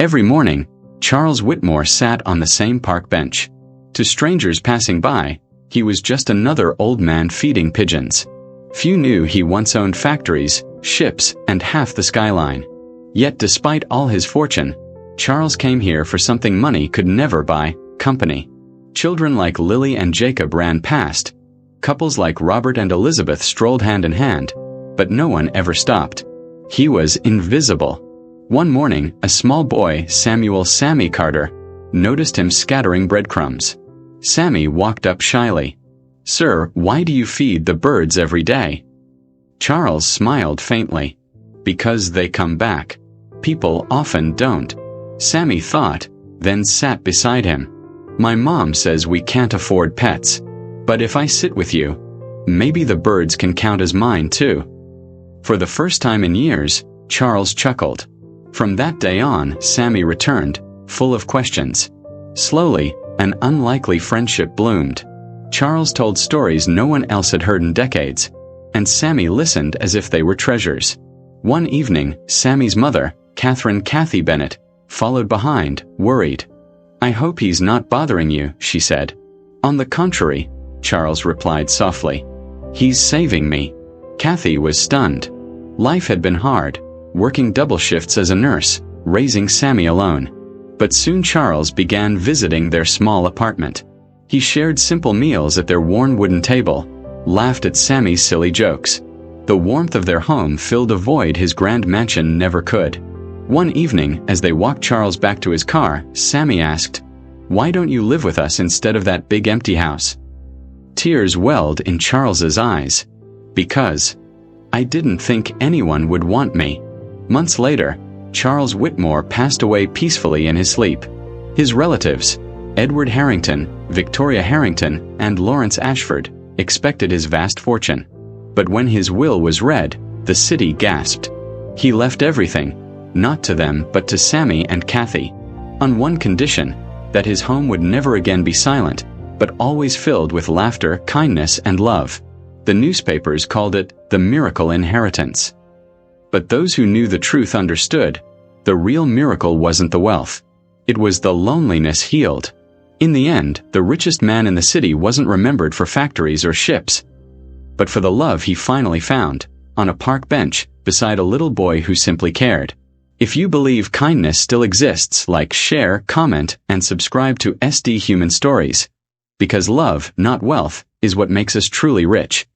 Every morning, Charles Whitmore sat on the same park bench. To strangers passing by, he was just another old man feeding pigeons. Few knew he once owned factories, ships, and half the skyline. Yet despite all his fortune, Charles came here for something money could never buy: company. Children like Lily and Jacob ran past. Couples like Robert and Elizabeth strolled hand in hand, but no one ever stopped. He was invisible. One morning, a small boy, Samuel "Sammy" Carter, noticed him scattering breadcrumbs. Sammy walked up shyly. "Sir, why do you feed the birds every day?" Charles smiled faintly. "Because they come back. People often don't." Sammy thought, then sat beside him. "My mom says we can't afford pets. But if I sit with you, maybe the birds can count as mine too." For the first time in years, Charles chuckled. From that day on, Sammy returned, full of questions. Slowly, an unlikely friendship bloomed. Charles told stories no one else had heard in decades, and Sammy listened as if they were treasures. One evening, Sammy's mother, Catherine "Kathy" Bennett, followed behind, worried. "I hope he's not bothering you," she said. "On the contrary," Charles replied softly. "He's saving me." Kathy was stunned. Life had been hard, working double shifts as a nurse, raising Sammy alone. But soon Charles began visiting their small apartment. He shared simple meals at their worn wooden table, laughed at Sammy's silly jokes. The warmth of their home filled a void his grand mansion never could. One evening, as they walked Charles back to his car, Sammy asked, "Why don't you live with us instead of that big empty house?" Tears welled in Charles's eyes. "Because I didn't think anyone would want me." Months later, Charles Whitmore passed away peacefully in his sleep. His relatives, Edward Harrington, Victoria Harrington, and Lawrence Ashford, expected his vast fortune. But when his will was read, the city gasped. He left everything, not to them but to Sammy and Kathy, on one condition: that his home would never again be silent, but always filled with laughter, kindness, and love. The newspapers called it the miracle inheritance. But those who knew the truth understood. The real miracle wasn't the wealth. It was the loneliness healed. In the end, the richest man in the city wasn't remembered for factories or ships, but for the love he finally found, on a park bench, beside a little boy who simply cared. If you believe kindness still exists, like, share, comment, and subscribe to SD Human Stories. Because love, not wealth, is what makes us truly rich.